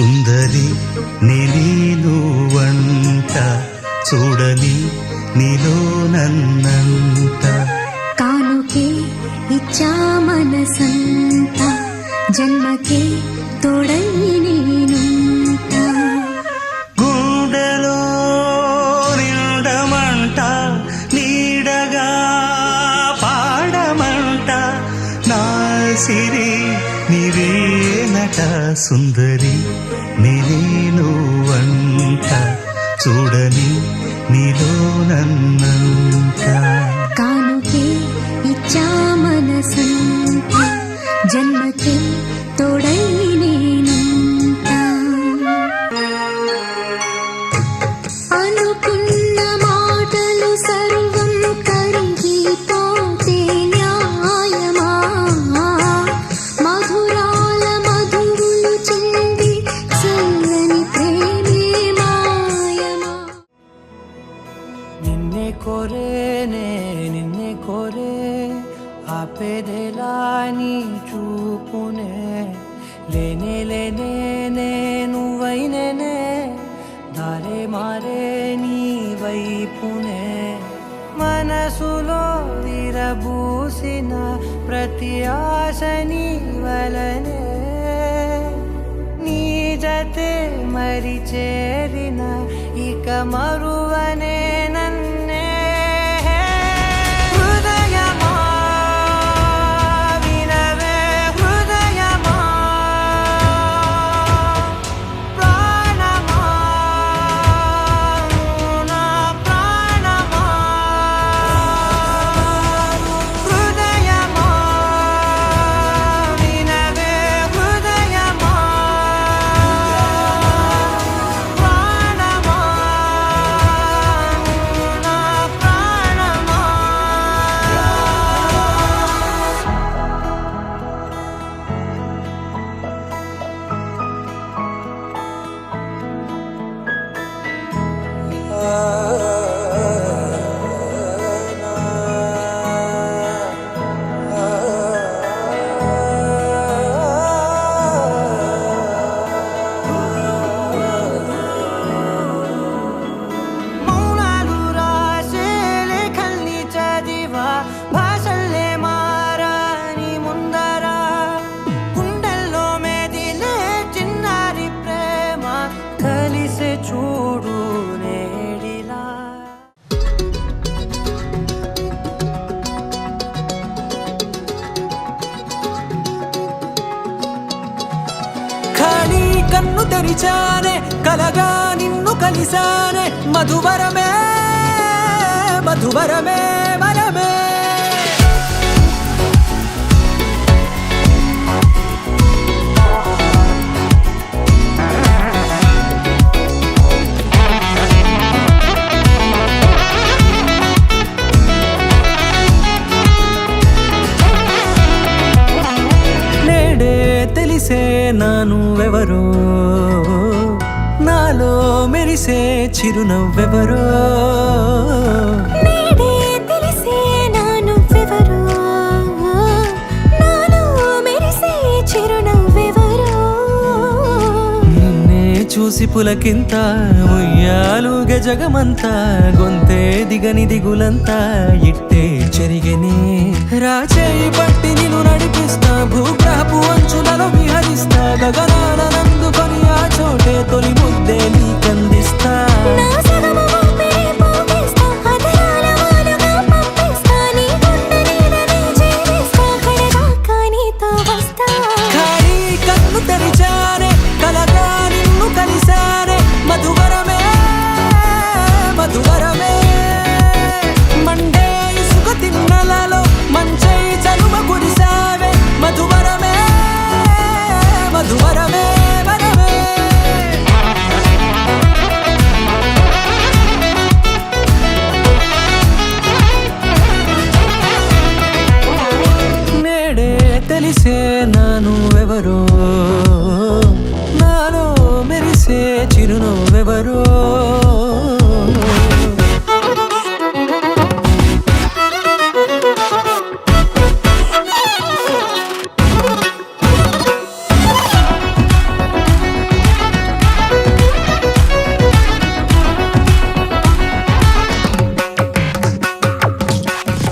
సుందరి నేను వంట చూడని నీలో నన్నంత కానుకే ఇచ్చా మనసంత జన్మకే తోడై నేనుంట గుండెలో నిండమంట నీడగా పాడమంట నా సిరి నీవేనట సుందరి నేను వంట చూడని నీలో నన్నంత కానుకే ఇచ్చా మనసంత జన్మకే తోడై నేనుంట అనుకున్న మాటలు సర్వం కరిగిపోతే న్యాయమా మధురాల మధువులు చెంది చల్లని ప్రేమే మాయమా నిన్నే కోరేనే నిన్నే కోరే ఆపేదేలా నీ చూపునే లేనే లేనే నువ్వైనేనే దారే మారే నీ వైపునే మనసులో విరబూసిన ప్రతి ఆశ నీ వలనే నీ జతే మరి చేరిన ఇక మరువనే నన్నే హృదయమా వినవే హృదయమా ప్రాణమా నా ప్రాణమా హృదయమా వినవే హృదయమా ప్రాణమా నా ప్రాణమా మౌనాలు రాసే లేఖల్ని చదివా భాషల్లే మారాని ముందరా గుండెల్లో మెదిలే చిన్నారి ప్రేమ కలిసే చూడు నేడిలా ఖాళీ కన్ను తెరిచానే కలగా నిన్ను కలిసానే మధువరమే మధువరమే వరమే నేడే తెలిసే నానువెవరో నాలో మెరిసే చిరునవ్వెవరో నేడే తెలిసే నానువ్వెవరో నాలో మెరిసే చిరునవ్వెవరో నిన్నే చూసి పులకింత ఉయ్యాలుగ జగమంతా గొంతే దిగని దిగులంతా ఇట్టే చెరిగని రాచేయి పట్టి నిన్ను నడిపిస్తా భూగ్రహపు అంచులలో విహరిస్తా గగనాన నందుకొని ఆ చోటే తొలి ముద్దే నీకందిస్తా నా సగము ఊపిరి పోగిస్తా అదరాల వాలుగా పంపిస్తా నీ గుండె నీడనే చేరిస్తా కడదాకా నీతో వస్తా ఖాళీ కన్ను తెరిచానే కలగా నిన్ను కలిసానే మధువరమే మధువరమే మండే ఇసుక తిన్నలలో మంచై చలువ కురిసావే మధువరమే మధువరమే వరమే నేడే తెలిసే నానువెవరో నాలో మెరిసే చిరునవ్వెవరో